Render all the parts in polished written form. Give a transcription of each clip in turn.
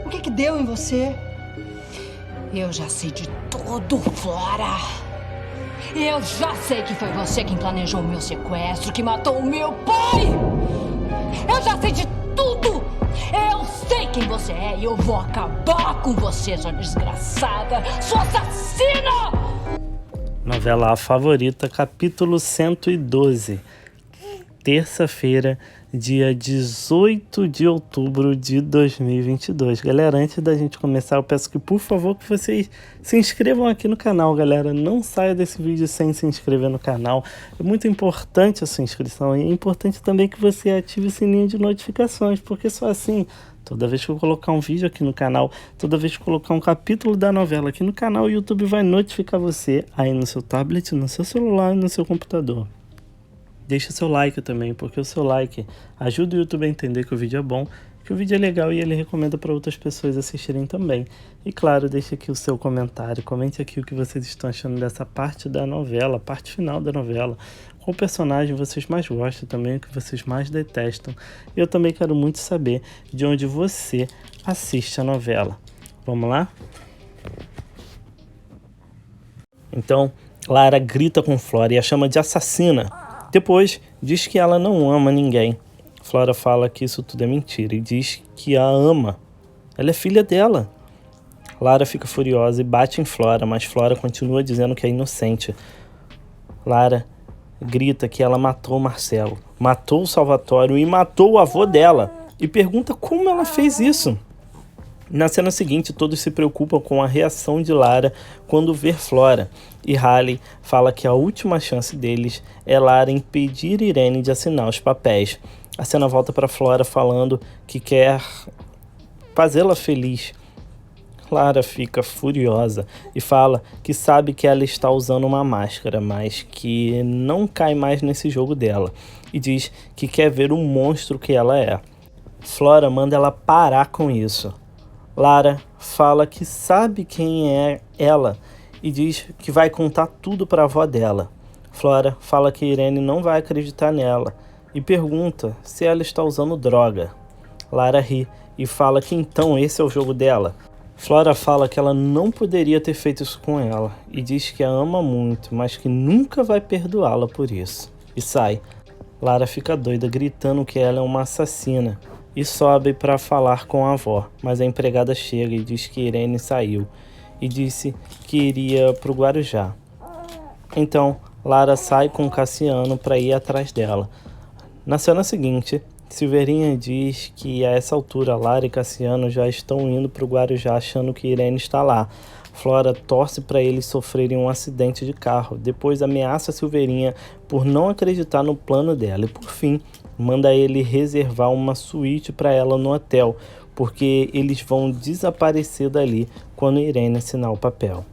O que deu em você? Eu já sei de tudo, Flora. Eu já sei que foi você quem planejou o meu sequestro, que matou o meu pai. Eu já sei de tudo. Eu sei quem você é e eu vou acabar com você, sua desgraçada, sua assassina! Novela A Favorita, capítulo 112. Terça-feira, dia 18 de outubro de 2022. Galera, antes da gente começar, eu peço que, por favor, que vocês se inscrevam aqui no canal, galera. Não saia desse vídeo sem se inscrever no canal. É muito importante a sua inscrição e é importante também que você ative o sininho de notificações, porque só assim, toda vez que eu colocar um vídeo aqui no canal, toda vez que eu colocar um capítulo da novela aqui no canal, o YouTube vai notificar você aí no seu tablet, no seu celular e no seu computador. Deixa seu like também, porque o seu like ajuda o YouTube a entender que o vídeo é bom, que o vídeo é legal e ele recomenda para outras pessoas assistirem também. E claro, deixa aqui o seu comentário, comente aqui o que vocês estão achando dessa parte da novela, parte final da novela. Qual personagem vocês mais gostam também, o que vocês mais detestam. E eu também quero muito saber de onde você assiste a novela. Vamos lá? Então, Lara grita com Flora e a chama de assassina. Depois, diz que ela não ama ninguém. Flora fala que isso tudo é mentira e diz que a ama. Ela é filha dela. Lara fica furiosa e bate em Flora, mas Flora continua dizendo que é inocente. Lara grita que ela matou Marcelo, matou o Salvatório e matou o avô dela. E pergunta como ela fez isso. Na cena seguinte, todos se preocupam com a reação de Lara quando ver Flora. E Haley fala que a última chance deles é Lara impedir Irene de assinar os papéis. A cena volta para Flora falando que quer fazê-la feliz. Lara fica furiosa e fala que sabe que ela está usando uma máscara, mas que não cai mais nesse jogo dela. E diz que quer ver o monstro que ela é. Flora manda ela parar com isso. Lara fala que sabe quem é ela e diz que vai contar tudo para a avó dela. Flora fala que Irene não vai acreditar nela e pergunta se ela está usando droga. Lara ri e fala que então esse é o jogo dela. Flora fala que ela não poderia ter feito isso com ela e diz que a ama muito, mas que nunca vai perdoá-la por isso. E sai. Lara fica doida, gritando que ela é uma assassina. E sobe para falar com a avó, mas a empregada chega e diz que Irene saiu e disse que iria para o Guarujá. Então, Lara sai com Cassiano para ir atrás dela. Na cena seguinte, Silveirinha diz que a essa altura Lara e Cassiano já estão indo para o Guarujá achando que Irene está lá. Flora torce para eles sofrerem um acidente de carro, depois ameaça Silveirinha por não acreditar no plano dela e, por fim, manda ele reservar uma suíte para ela no hotel, porque eles vão desaparecer dali quando Irene assinar o papel.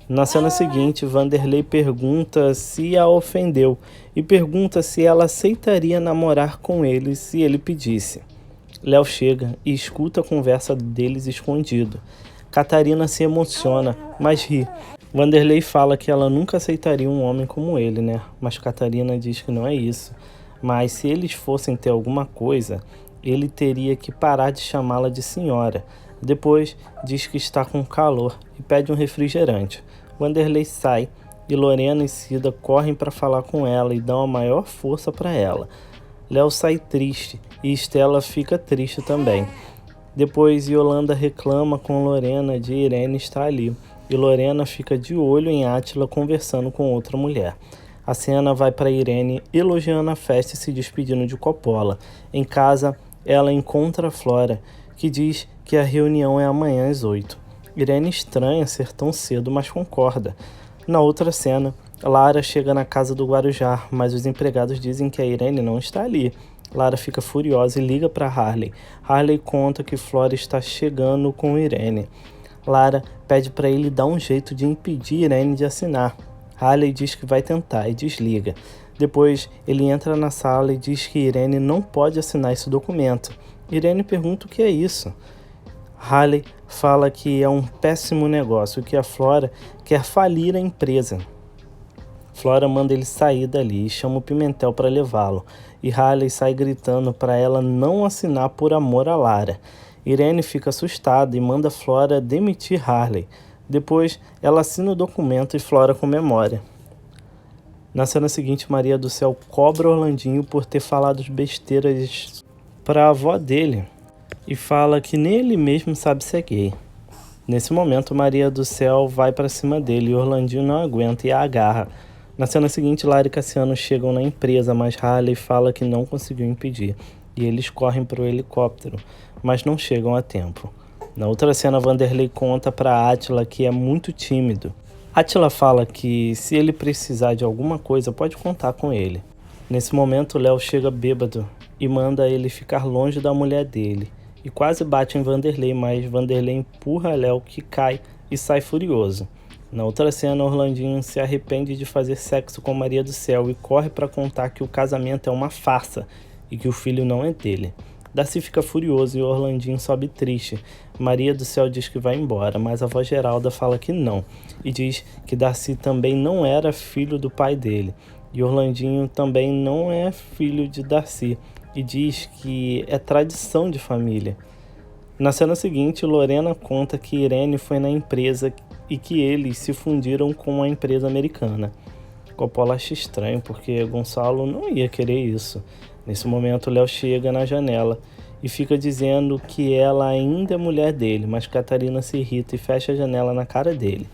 Na cena seguinte, Vanderlei pergunta se a ofendeu e pergunta se ela aceitaria namorar com ele se ele pedisse. Léo chega e escuta a conversa deles escondido. Catarina se emociona, mas ri. Vanderlei fala que ela nunca aceitaria um homem como ele, né? Mas Catarina diz que não é isso. Mas se eles fossem ter alguma coisa, ele teria que parar de chamá-la de senhora. Depois diz que está com calor e pede um refrigerante. Vanderlei sai e Lorena e Cida correm para falar com ela e dão a maior força para ela. Léo sai triste e Estela fica triste também. Depois Yolanda reclama com Lorena de Irene estar ali. E Lorena fica de olho em Átila conversando com outra mulher. A cena vai para Irene elogiando a festa e se despedindo de Coppola. Em casa, ela encontra a Flora, que diz que a reunião é amanhã às 8. Irene estranha ser tão cedo, mas concorda. Na outra cena, Lara chega na casa do Guarujá, mas os empregados dizem que a Irene não está ali. Lara fica furiosa e liga para Harley. Harley conta que Flora está chegando com Irene. Lara pede para ele dar um jeito de impedir Irene de assinar. Harley diz que vai tentar e desliga. Depois, ele entra na sala e diz que Irene não pode assinar esse documento. Irene pergunta o que é isso. Harley fala que é um péssimo negócio, que a Flora quer falir a empresa. Flora manda ele sair dali e chama o Pimentel para levá-lo. E Harley sai gritando para ela não assinar por amor a Lara. Irene fica assustada e manda Flora demitir Harley. Depois, ela assina o documento e Flora comemora. Na cena seguinte, Maria do Céu cobra Orlandinho por ter falado besteiras para a avó dele e fala que nem ele mesmo sabe se é gay. Nesse momento, Maria do Céu vai para cima dele e Orlandinho não aguenta e a agarra. Na cena seguinte, Lara e Cassiano chegam na empresa, mas Harley fala que não conseguiu impedir e eles correm para o helicóptero, mas não chegam a tempo. Na outra cena, Vanderlei conta para Átila que é muito tímido. Átila fala que se ele precisar de alguma coisa, pode contar com ele. Nesse momento, Léo chega bêbado e manda ele ficar longe da mulher dele. E quase bate em Vanderlei, mas Vanderlei empurra Léo, que cai e sai furioso. Na outra cena, Orlandinho se arrepende de fazer sexo com Maria do Céu e corre para contar que o casamento é uma farsa e que o filho não é dele. Darcy fica furioso e Orlandinho sobe triste. Maria do Céu diz que vai embora, mas a avó Geralda fala que não e diz que Darcy também não era filho do pai dele. E Orlandinho também não é filho de Darcy e diz que é tradição de família. Na cena seguinte, Lorena conta que Irene foi na empresa e que eles se fundiram com a empresa americana. Coppola acha estranho porque Gonçalo não ia querer isso. Nesse momento, Léo chega na janela e fica dizendo que ela ainda é mulher dele, mas Catarina se irrita e fecha a janela na cara dele.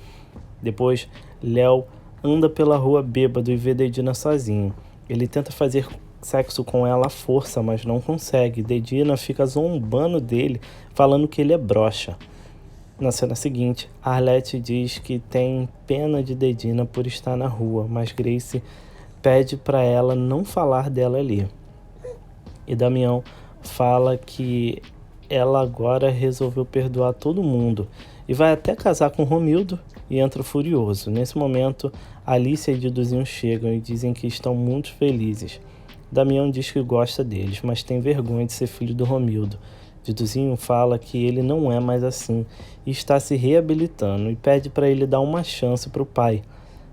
Depois, Léo anda pela rua bêbado e vê Dedina sozinho. Ele tenta fazer sexo com ela à força, mas não consegue. Dedina fica zombando dele, falando que ele é broxa. Na cena seguinte, Arlete diz que tem pena de Dedina por estar na rua, mas Grace pede para ela não falar dela ali. E Damião fala que ela agora resolveu perdoar todo mundo e vai até casar com Romildo e entra furioso. Nesse momento, Alice e Diduzinho chegam e dizem que estão muito felizes. Damião diz que gosta deles, mas tem vergonha de ser filho do Romildo. Diduzinho fala que ele não é mais assim e está se reabilitando e pede para ele dar uma chance para o pai.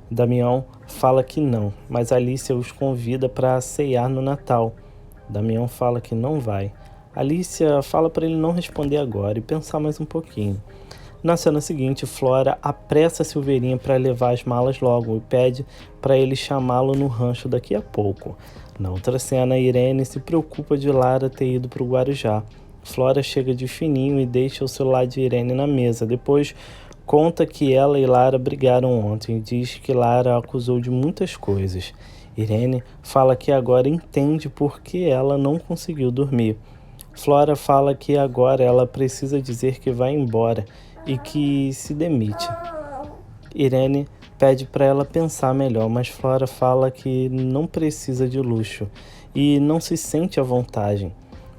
Damião fala que não, mas Alice os convida para ceiar no Natal. Damião fala que não vai. Alicia fala para ele não responder agora e pensar mais um pouquinho. Na cena seguinte, Flora apressa Silveirinha para levar as malas logo e pede para ele chamá-lo no rancho daqui a pouco. Na outra cena, Irene se preocupa de Lara ter ido para o Guarujá. Flora chega de fininho e deixa o celular de Irene na mesa. Depois conta que ela e Lara brigaram ontem e diz que Lara a acusou de muitas coisas. Irene fala que agora entende por que ela não conseguiu dormir. Flora fala que agora ela precisa dizer que vai embora e que se demite. Irene pede para ela pensar melhor, mas Flora fala que não precisa de luxo e não se sente à vontade.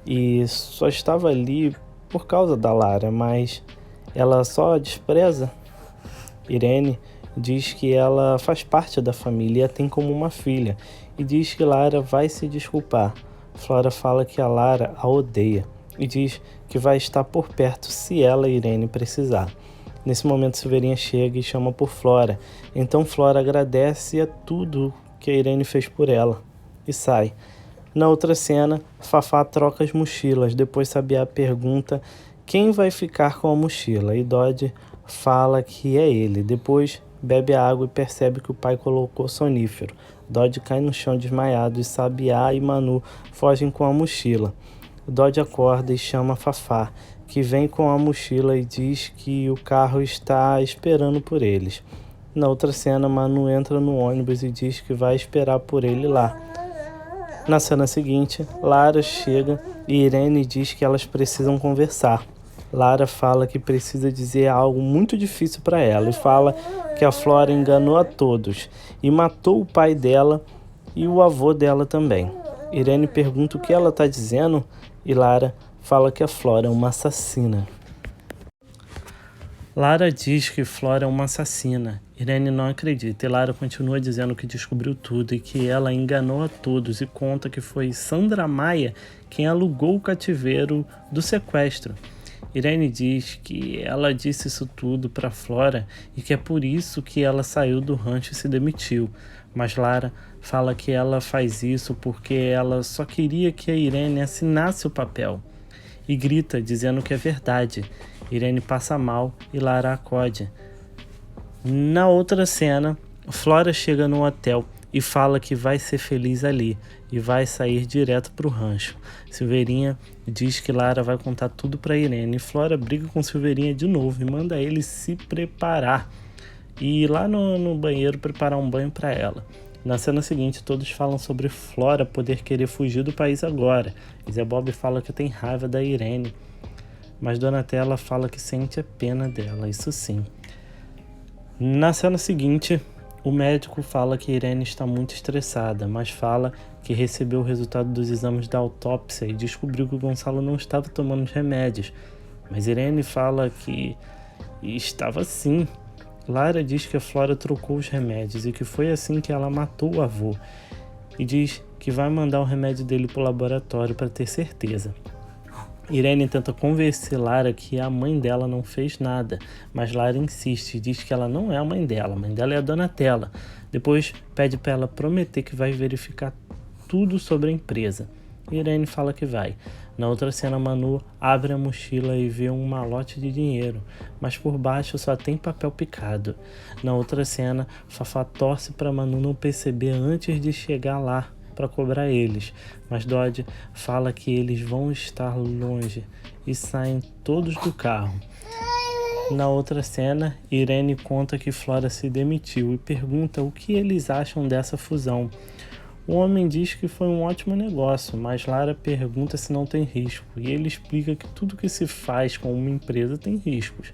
E só estava ali por causa da Lara, mas ela só a despreza. Irene diz que ela faz parte da família e a tem como uma filha, e diz que Lara vai se desculpar. Flora fala que a Lara a odeia, e diz que vai estar por perto se ela e Irene precisar. Nesse momento, Silveirinha chega e chama por Flora, então Flora agradece a tudo que a Irene fez por ela, e sai. Na outra cena, Fafá troca as mochilas, depois Sabiá pergunta quem vai ficar com a mochila, e Dodge fala que é ele. Depois bebe a água e percebe que o pai colocou sonífero. Dodge cai no chão desmaiado e Sabiá e Manu fogem com a mochila. Dodge acorda e chama Fafá, que vem com a mochila e diz que o carro está esperando por eles. Na outra cena, Manu entra no ônibus e diz que vai esperar por ele lá. Na cena seguinte, Lara chega e Irene diz que elas precisam conversar. Lara fala que precisa dizer algo muito difícil para ela e fala que a Flora enganou a todos e matou o pai dela e o avô dela também. Irene pergunta o que ela está dizendo e Lara fala que a Flora é uma assassina. Lara diz que Flora é uma assassina. Irene não acredita e Lara continua dizendo que descobriu tudo e que ela enganou a todos e conta que foi Sandra Maia quem alugou o cativeiro do sequestro. Irene diz que ela disse isso tudo para Flora e que é por isso que ela saiu do rancho e se demitiu. Mas Lara fala que ela faz isso porque ela só queria que a Irene assinasse o papel. e grita dizendo que é verdade. Irene passa mal e Lara acode. Na outra cena, Flora chega no hotel e fala que vai ser feliz ali e vai sair direto para o rancho. Silveirinha diz que Lara vai contar tudo para Irene. Flora briga com Silveirinha de novo e manda ele se preparar e ir lá no banheiro preparar um banho para ela. Na cena seguinte, todos falam sobre Flora poder querer fugir do país agora. E Zé Bob fala que tem raiva da Irene, mas Donatella fala que sente a pena dela, isso sim. Na cena seguinte, o médico fala que Irene está muito estressada, mas fala que recebeu o resultado dos exames da autópsia e descobriu que o Gonçalo não estava tomando os remédios. Mas Irene fala que estava sim. Lara diz que a Flora trocou os remédios e que foi assim que ela matou o avô. E diz que vai mandar o remédio dele para o laboratório para ter certeza. Irene tenta convencer Lara que a mãe dela não fez nada, mas Lara insiste e diz que ela não é a mãe dela é a Donatella. Depois pede para ela prometer que vai verificar tudo sobre a empresa. Irene fala que vai. Na outra cena, Manu abre a mochila e vê um malote de dinheiro, mas por baixo só tem papel picado. Na outra cena, Fafá torce para Manu não perceber antes de chegar lá para cobrar eles, mas Dodge fala que eles vão estar longe e saem todos do carro. Na outra cena, Irene conta que Flora se demitiu e pergunta o que eles acham dessa fusão. O homem diz que foi um ótimo negócio, mas Lara pergunta se não tem risco e ele explica que tudo que se faz com uma empresa tem riscos.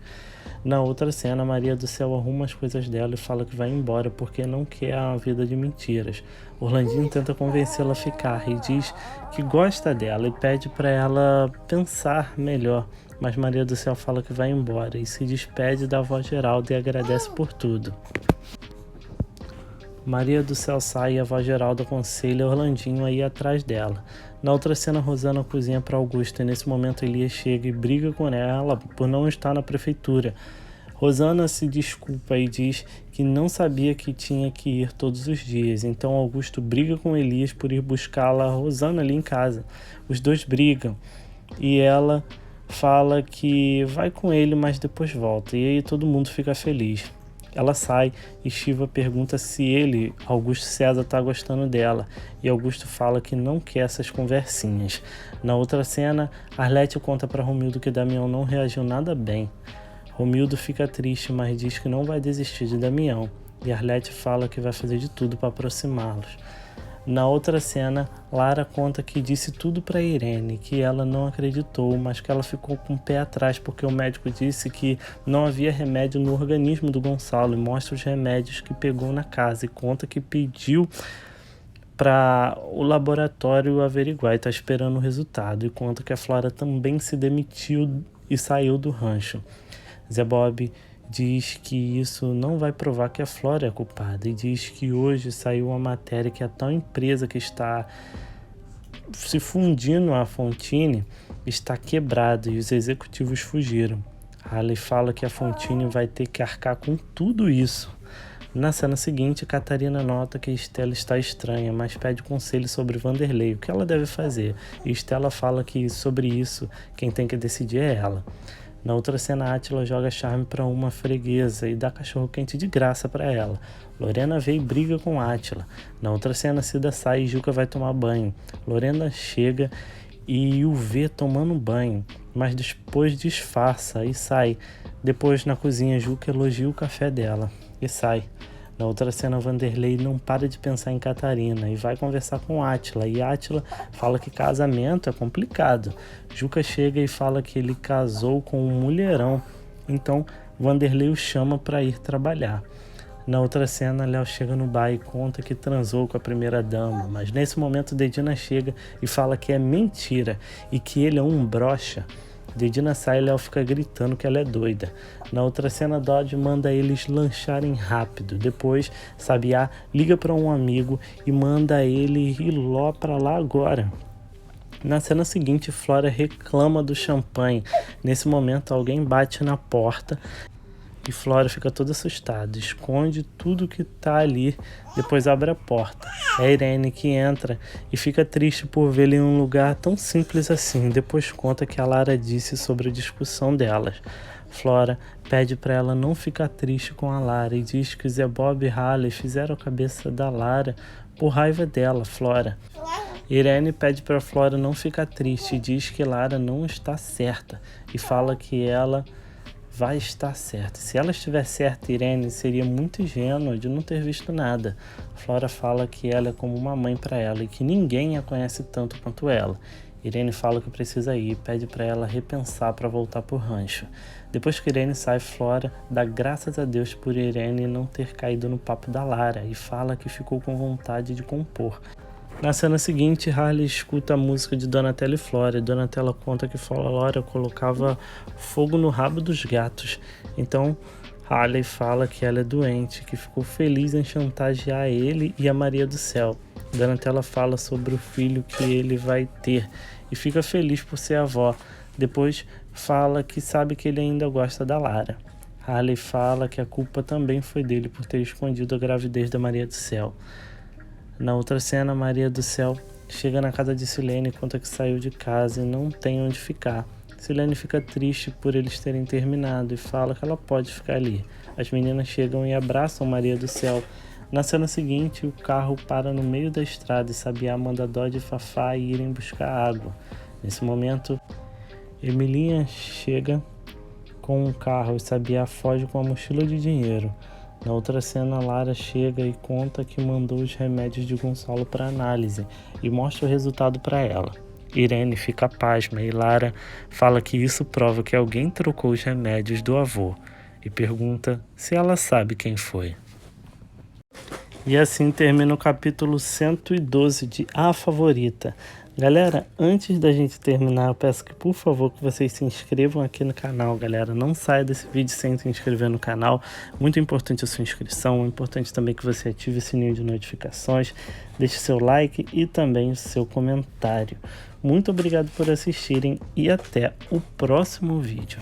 Na outra cena, Maria do Céu arruma as coisas dela e fala que vai embora porque não quer uma vida de mentiras. Orlandinho tenta convencê-la a ficar e diz que gosta dela e pede para ela pensar melhor, mas Maria do Céu fala que vai embora e se despede da avó Geralda e agradece por tudo. Maria do Céu sai e a avó Geralda aconselha Orlandinho a ir atrás dela. Na outra cena, Rosana cozinha para Augusta e nesse momento Elias chega e briga com ela por não estar na prefeitura. Rosana se desculpa e diz que não sabia que tinha que ir todos os dias, então Augusto briga com Elias por ir buscá-la, Rosana, ali em casa. Os dois brigam e ela fala que vai com ele, mas depois volta, e aí todo mundo fica feliz. Ela sai e Shiva pergunta se ele, Augusto César, está gostando dela. E Augusto fala que não quer essas conversinhas. Na outra cena, Arlete conta para Romildo que Damião não reagiu nada bem. Romildo fica triste, mas diz que não vai desistir de Damião. E Arlete fala que vai fazer de tudo para aproximá-los. Na outra cena, Lara conta que disse tudo para Irene, que ela não acreditou, mas que ela ficou com o pé atrás porque o médico disse que não havia remédio no organismo do Gonçalo e mostra os remédios que pegou na casa e conta que pediu para o laboratório averiguar e está esperando o resultado, e conta que a Flora também se demitiu e saiu do rancho. Zé Bob diz que isso não vai provar que a Flora é a culpada e diz que hoje saiu uma matéria que a tal empresa que está se fundindo à Fontine está quebrada e os executivos fugiram. Harley fala que a Fontine vai ter que arcar com tudo isso. Na cena seguinte, Catarina nota que Estela está estranha, mas pede conselho sobre Vanderlei, o que ela deve fazer. E Estela fala que sobre isso quem tem que decidir é ela. Na outra cena, Átila joga charme para uma freguesa e dá cachorro-quente de graça para ela. Lorena vê e briga com Átila. Na outra cena, Cida sai e Juca vai tomar banho. Lorena chega e o vê tomando banho, mas depois disfarça e sai. Depois, na cozinha, Juca elogia o café dela e sai. Na outra cena, Vanderlei não para de pensar em Catarina e vai conversar com Átila. E Átila fala que casamento é complicado. Juca chega e fala que ele casou com um mulherão. Então, Vanderlei o chama para ir trabalhar. Na outra cena, Léo chega no bar e conta que transou com a primeira dama. Mas nesse momento, Dedina chega e fala que é mentira e que ele é um broxa. Dedina sai e Léo fica gritando que ela é doida. Na outra cena, Dodge manda eles lancharem rápido. Depois, Sabiá liga para um amigo e manda ele ir lá para lá agora. Na cena seguinte, Flora reclama do champanhe. Nesse momento, alguém bate na porta E Flora fica toda assustada, esconde tudo que tá ali, depois abre a porta. É a Irene que entra e fica triste por vê-la em um lugar tão simples assim. Depois conta que a Lara disse sobre a discussão delas. Flora pede para ela não ficar triste com a Lara e diz que Zé Bob e Haley fizeram a cabeça da Lara por raiva dela, Flora. Irene pede para Flora não ficar triste e diz que Lara não está certa e fala que ela vai estar certa. Se ela estiver certa, Irene seria muito ingênua de não ter visto nada. Flora fala que ela é como uma mãe para ela e que ninguém a conhece tanto quanto ela. Irene fala que precisa ir e pede para ela repensar para voltar pro rancho. Depois que Irene sai, Flora dá graças a Deus por Irene não ter caído no papo da Lara e fala que ficou com vontade de compor. Na cena seguinte, Harley escuta a música de Donatella e Flora. Donatella conta que Flora colocava fogo no rabo dos gatos. Então, Harley fala que ela é doente, que ficou feliz em chantagear ele e a Maria do Céu. Donatella fala sobre o filho que ele vai ter e fica feliz por ser avó. Depois fala que sabe que ele ainda gosta da Lara. Harley fala que a culpa também foi dele por ter escondido a gravidez da Maria do Céu. Na outra cena, Maria do Céu chega na casa de Silene e conta que saiu de casa e não tem onde ficar. Silene fica triste por eles terem terminado e fala que ela pode ficar ali. As meninas chegam e abraçam Maria do Céu. Na cena seguinte, o carro para no meio da estrada e Sabiá manda Dodge e Fafá irem buscar água. Nesse momento, Emilinha chega com um carro e Sabiá foge com a mochila de dinheiro. Na outra cena, Lara chega e conta que mandou os remédios de Gonçalo para análise e mostra o resultado para ela. Irene fica pasma e Lara fala que isso prova que alguém trocou os remédios do avô e pergunta se ela sabe quem foi. E assim termina o capítulo 112 de A Favorita. Galera, antes da gente terminar, eu peço que, por favor, que vocês se inscrevam aqui no canal, galera. Não saia desse vídeo sem se inscrever no canal. Muito importante a sua inscrição. É importante também que você ative o sininho de notificações. Deixe seu like e também o seu comentário. Muito obrigado por assistirem e até o próximo vídeo.